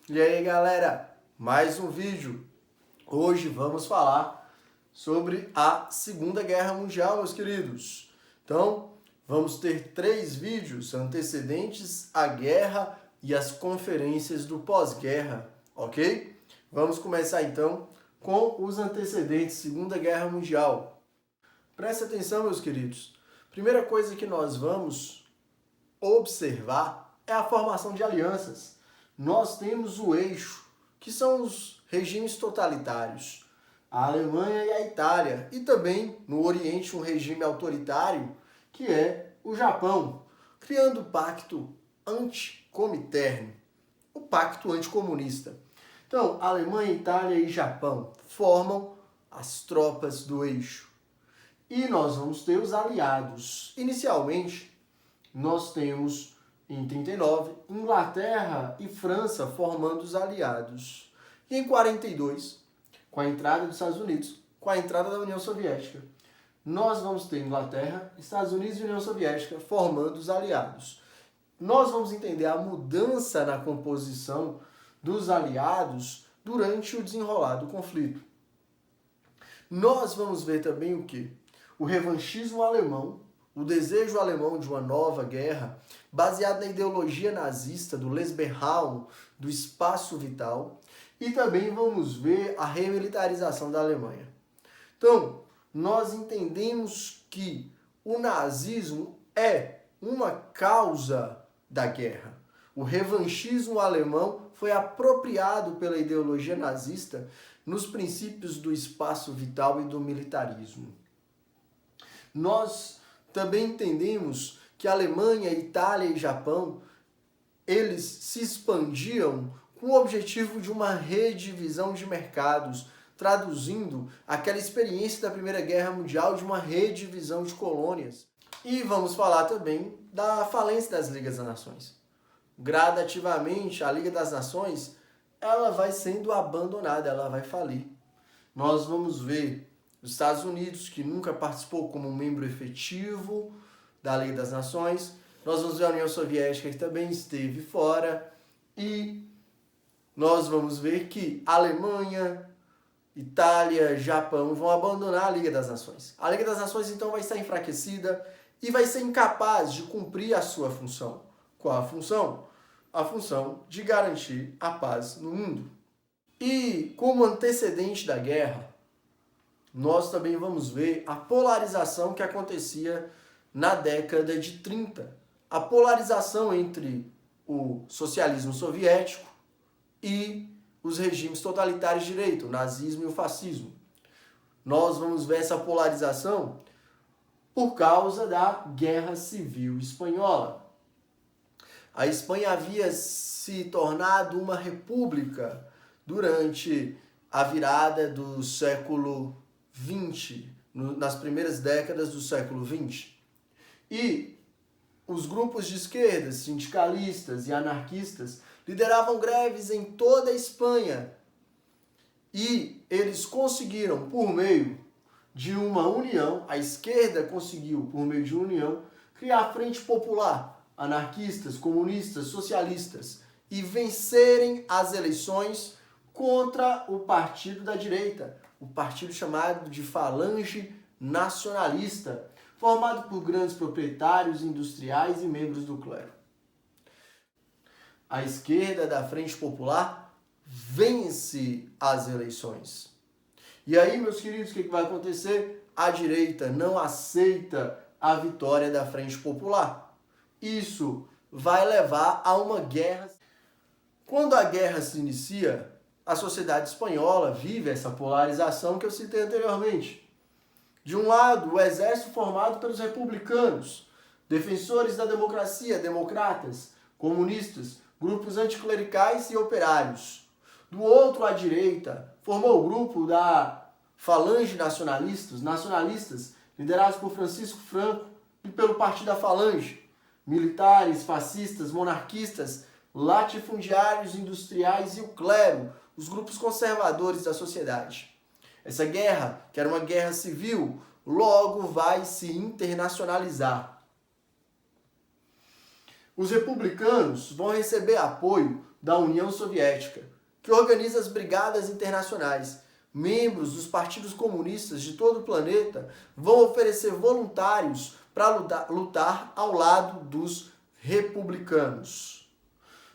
E aí galera, mais um vídeo. Hoje vamos falar sobre a Segunda Guerra Mundial, meus queridos. Então, vamos ter 3 vídeos antecedentes à guerra e as conferências do pós-guerra, ok? Vamos começar então com os antecedentes Segunda Guerra Mundial. Preste atenção, meus queridos. Primeira coisa que nós vamos observar é a formação de alianças. Nós temos o eixo, que são os regimes totalitários, a Alemanha e a Itália, e também no Oriente um regime autoritário, que é o Japão, criando o Pacto Anticomintern, o Pacto Anticomunista. Então, Alemanha, Itália e Japão formam as tropas do eixo. E nós vamos ter os aliados. Inicialmente, nós temos em 39, Inglaterra e França formando os aliados. E em 42, com a entrada dos Estados Unidos, com a entrada da União Soviética, nós vamos ter Inglaterra, Estados Unidos e União Soviética formando os aliados. Nós vamos entender a mudança na composição dos aliados durante o desenrolar do conflito. Nós vamos ver também o quê? O revanchismo alemão, o desejo alemão de uma nova guerra, baseado na ideologia nazista do Lebensraum, do espaço vital, e também vamos ver a remilitarização da Alemanha. Então, nós entendemos que o nazismo é uma causa da guerra. O revanchismo alemão foi apropriado pela ideologia nazista nos princípios do espaço vital e do militarismo. Nós também entendemos que Alemanha, Itália e Japão, eles se expandiam com o objetivo de uma redivisão de mercados, traduzindo aquela experiência da Primeira Guerra Mundial de uma redivisão de colônias. E vamos falar também da falência das Ligas das Nações. Gradativamente, a Liga das Nações, ela vai sendo abandonada, ela vai falir. Nós vamos ver os Estados Unidos, que nunca participou como membro efetivo da Liga das Nações. Nós vamos ver a União Soviética, que também esteve fora. E nós vamos ver que Alemanha, Itália, Japão vão abandonar a Liga das Nações. A Liga das Nações, então, vai estar enfraquecida e vai ser incapaz de cumprir a sua função. Qual a função? A função de garantir a paz no mundo. E, como antecedente da guerra, nós também vamos ver a polarização que acontecia na década de 30. A polarização entre o socialismo soviético e os regimes totalitários de direita, o nazismo e o fascismo. Nós vamos ver essa polarização por causa da Guerra Civil Espanhola. A Espanha havia se tornado uma república durante a virada do século XX, nas primeiras décadas do século XX. E os grupos de esquerda, sindicalistas e anarquistas, lideravam greves em toda a Espanha. E eles conseguiram, por meio de uma união, a esquerda conseguiu, por meio de uma união, criar a Frente Popular, anarquistas, comunistas, socialistas, e vencerem as eleições contra o partido da direita, o partido chamado de Falange Nacionalista, formado por grandes proprietários, industriais e membros do clero. A esquerda da Frente Popular vence as eleições. E aí, meus queridos, o que vai acontecer? A direita não aceita a vitória da Frente Popular. Isso vai levar a uma guerra. Quando a guerra se inicia, a sociedade espanhola vive essa polarização que eu citei anteriormente. De um lado, o exército formado pelos republicanos, defensores da democracia, democratas, comunistas, grupos anticlericais e operários. Do outro, a direita formou o grupo da Falange nacionalistas, liderados por Francisco Franco e pelo Partido da Falange, militares, fascistas, monarquistas, latifundiários, industriais e o clero, os grupos conservadores da sociedade. Essa guerra, que era uma guerra civil, logo vai se internacionalizar. Os republicanos vão receber apoio da União Soviética, que organiza as brigadas internacionais. Membros dos partidos comunistas de todo o planeta vão oferecer voluntários para lutar ao lado dos republicanos.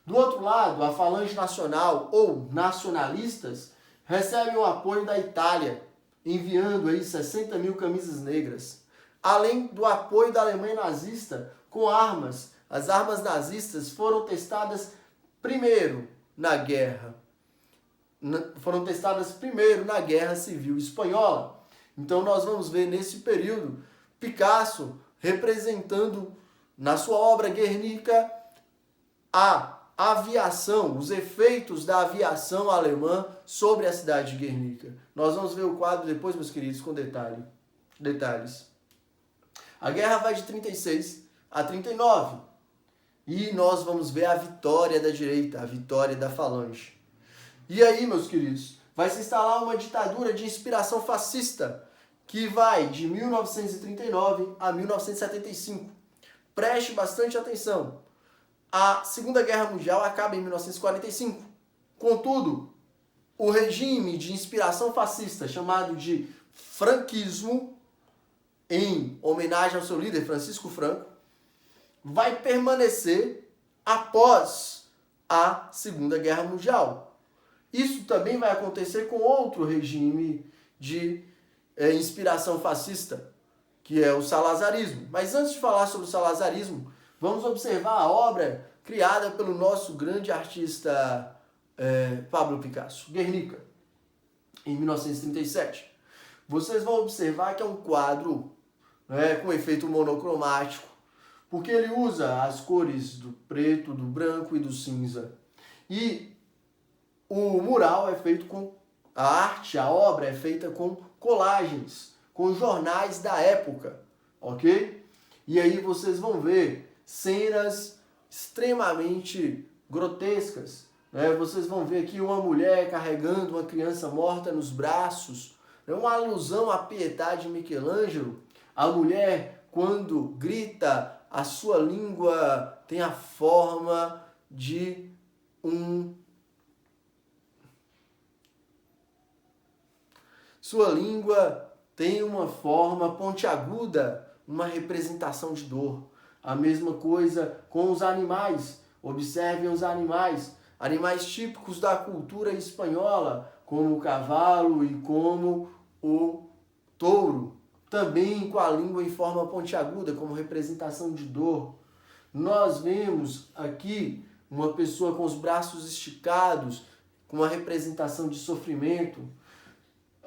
Do outro lado, a Falange Nacional ou nacionalistas recebem o apoio da Itália, enviando aí 60 mil camisas negras, além do apoio da Alemanha nazista com armas. As armas nazistas foram testadas primeiro na Guerra Civil Espanhola. Então nós vamos ver nesse período Picasso representando na sua obra Guernica a aviação, os efeitos da aviação alemã sobre a cidade de Guernica. Nós vamos ver o quadro depois, meus queridos, com detalhes. A guerra vai de 36 a 39 e nós vamos ver a vitória da direita, a vitória da Falange. E aí, meus queridos, vai se instalar uma ditadura de inspiração fascista que vai de 1939 a 1975. Preste bastante atenção. A Segunda Guerra Mundial acaba em 1945. Contudo, o regime de inspiração fascista, chamado de franquismo, em homenagem ao seu líder Francisco Franco, vai permanecer após a Segunda Guerra Mundial. Isso também vai acontecer com outro regime de inspiração fascista, que é o salazarismo. Mas antes de falar sobre o salazarismo, vamos observar a obra criada pelo nosso grande artista Pablo Picasso, Guernica, em 1937. Vocês vão observar que é um quadro com efeito monocromático, porque ele usa as cores do preto, do branco e do cinza. E o mural é feito com a obra é feita com colagens, com jornais da época, ok? E aí vocês vão ver cenas extremamente grotescas, né? Vocês vão ver aqui uma mulher carregando uma criança morta nos braços, uma alusão à Pietà de Michelangelo. A mulher, quando grita, a sua língua tem a forma de Sua língua tem uma forma pontiaguda, uma representação de dor. A mesma coisa com os animais. Observem os animais. Animais típicos da cultura espanhola, como o cavalo e como o touro. Também com a língua em forma pontiaguda, como representação de dor. Nós vemos aqui uma pessoa com os braços esticados, com uma representação de sofrimento.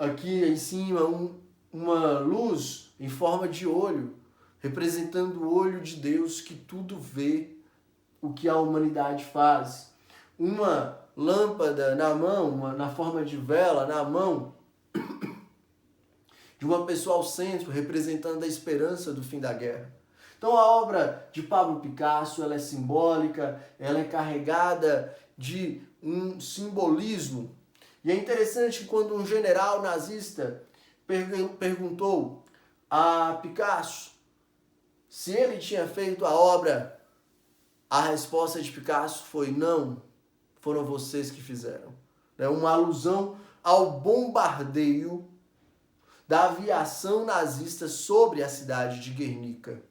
Aqui em cima uma luz em forma de olho, representando o olho de Deus que tudo vê o que a humanidade faz. Uma lâmpada na mão, na forma de vela na mão de uma pessoa ao centro, representando a esperança do fim da guerra. Então a obra de Pablo Picasso, ela é simbólica, ela é carregada de um simbolismo. E é interessante que quando um general nazista perguntou a Picasso se ele tinha feito a obra, a resposta de Picasso foi: não, foram vocês que fizeram. É uma alusão ao bombardeio da aviação nazista sobre a cidade de Guernica.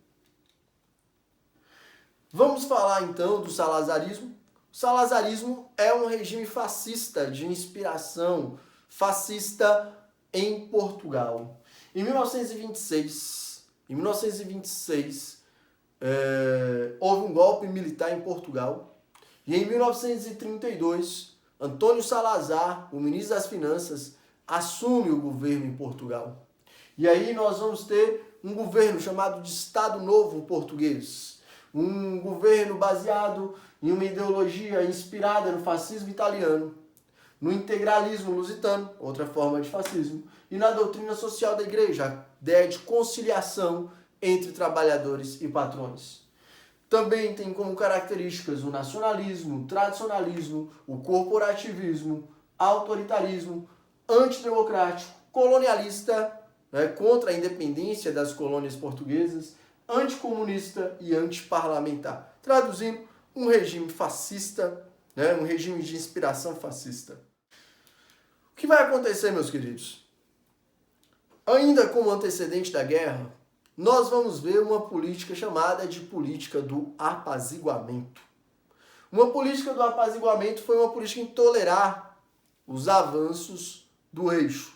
Vamos falar então do salazarismo. O salazarismo é um regime fascista de inspiração fascista em Portugal. Em 1926, houve um golpe militar em Portugal. E em 1932, Antônio Salazar, o ministro das Finanças, assume o governo em Portugal. E aí nós vamos ter um governo chamado de Estado Novo Português. Um governo baseado em uma ideologia inspirada no fascismo italiano, no integralismo lusitano, outra forma de fascismo, e na doutrina social da igreja, a ideia de conciliação entre trabalhadores e patrões. Também tem como características o nacionalismo, o tradicionalismo, o corporativismo, autoritarismo, antidemocrático, colonialista, contra a independência das colônias portuguesas, anticomunista e antiparlamentar. Traduzindo, um regime fascista né? Um regime de inspiração fascista. O que vai acontecer, meus queridos? Ainda como antecedente da guerra, nós vamos ver uma política chamada de política do apaziguamento. Uma política do apaziguamento foi uma política em tolerar os avanços do eixo.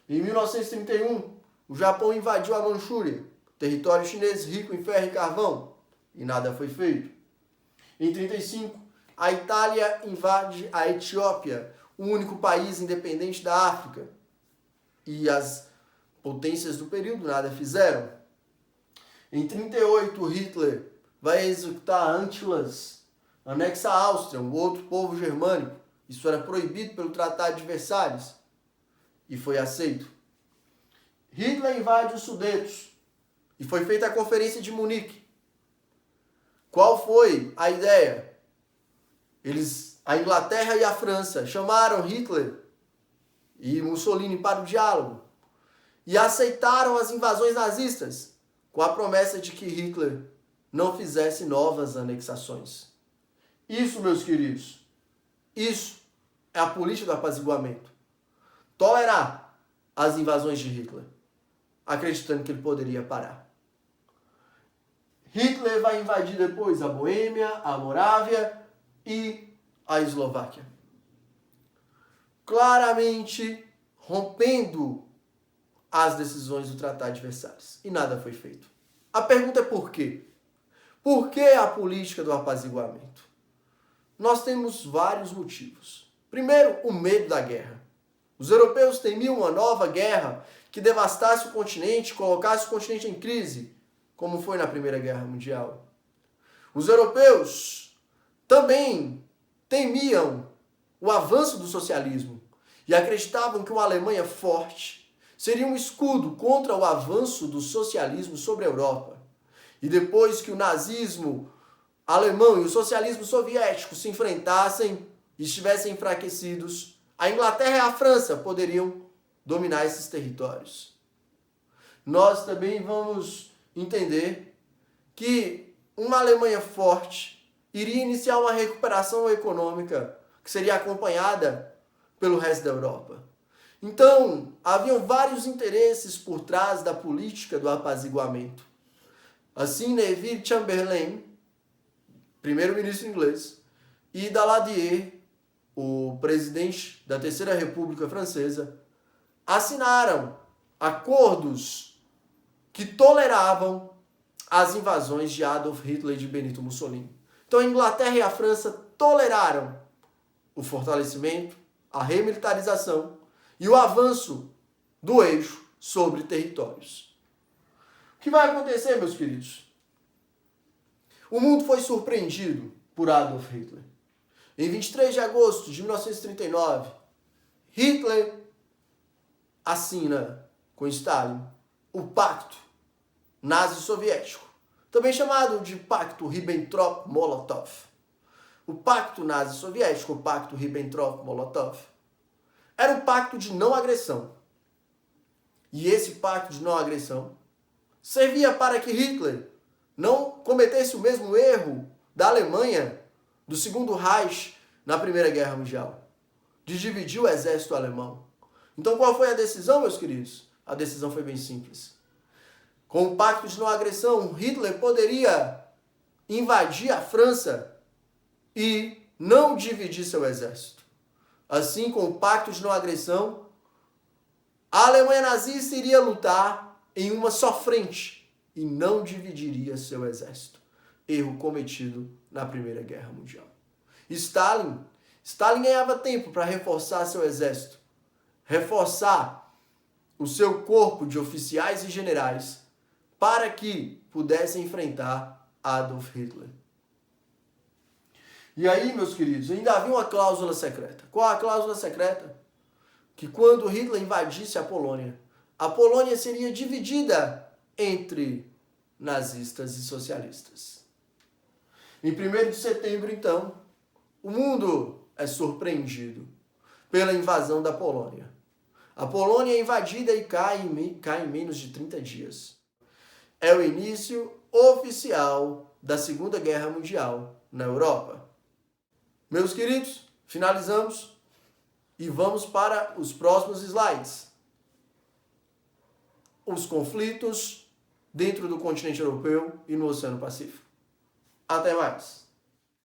Em 1931, o Japão invadiu a Manchúria, território chinês rico em ferro e carvão, e nada foi feito. Em 1935, a Itália invade a Etiópia, o único país independente da África, e as potências do período nada fizeram. Em 1938, Hitler vai executar Antibes, anexa a Áustria, um outro povo germânico. Isso era proibido pelo Tratado de Versalhes e foi aceito. Hitler invade os Sudetos e foi feita a Conferência de Munique. Qual foi a ideia? A Inglaterra e a França chamaram Hitler e Mussolini para o diálogo e aceitaram as invasões nazistas com a promessa de que Hitler não fizesse novas anexações. Isso, meus queridos, isso é a política do apaziguamento. Tolerar as invasões de Hitler, acreditando que ele poderia parar. Hitler vai invadir depois a Boêmia, a Morávia e a Eslováquia. Claramente rompendo as decisões do Tratado de Versalhes. E nada foi feito. A pergunta é por quê? Por que a política do apaziguamento? Nós temos vários motivos. Primeiro, o medo da guerra. Os europeus temiam uma nova guerra que devastasse o continente, colocasse o continente em crise, como foi na Primeira Guerra Mundial. Os europeus também temiam o avanço do socialismo e acreditavam que uma Alemanha forte seria um escudo contra o avanço do socialismo sobre a Europa. E depois que o nazismo alemão e o socialismo soviético se enfrentassem e estivessem enfraquecidos, a Inglaterra e a França poderiam dominar esses territórios. Nós também vamos entender que uma Alemanha forte iria iniciar uma recuperação econômica que seria acompanhada pelo resto da Europa. Então, haviam vários interesses por trás da política do apaziguamento. Assim, Neville Chamberlain, primeiro-ministro inglês, e Daladier, o presidente da Terceira República Francesa, assinaram acordos que toleravam as invasões de Adolf Hitler e de Benito Mussolini. Então, a Inglaterra e a França toleraram o fortalecimento, a remilitarização e o avanço do eixo sobre territórios. O que vai acontecer, meus queridos? O mundo foi surpreendido por Adolf Hitler. Em 23 de agosto de 1939, Hitler assina com Stalin o Pacto Nazi-Soviético, também chamado de Pacto Ribbentrop-Molotov. O Pacto Nazi-Soviético, o Pacto Ribbentrop-Molotov, era um pacto de não agressão. E esse pacto de não agressão servia para que Hitler não cometesse o mesmo erro da Alemanha, do Segundo Reich, na Primeira Guerra Mundial, de dividir o exército alemão. Então qual foi a decisão, meus queridos? A decisão foi bem simples. Com o pacto de não agressão, Hitler poderia invadir a França e não dividir seu exército. Assim, com o pacto de não agressão, a Alemanha nazista iria lutar em uma só frente e não dividiria seu exército. Erro cometido na Primeira Guerra Mundial. Stalin ganhava tempo para reforçar seu exército, reforçar o seu corpo de oficiais e generais para que pudesse enfrentar Adolf Hitler. E aí, meus queridos, ainda havia uma cláusula secreta. Qual a cláusula secreta? Que quando Hitler invadisse a Polônia seria dividida entre nazistas e socialistas. Em 1º de setembro, então, o mundo é surpreendido pela invasão da Polônia. A Polônia é invadida e cai em menos de 30 dias. É o início oficial da Segunda Guerra Mundial na Europa. Meus queridos, finalizamos e vamos para os próximos slides. Os conflitos dentro do continente europeu e no Oceano Pacífico. Até mais!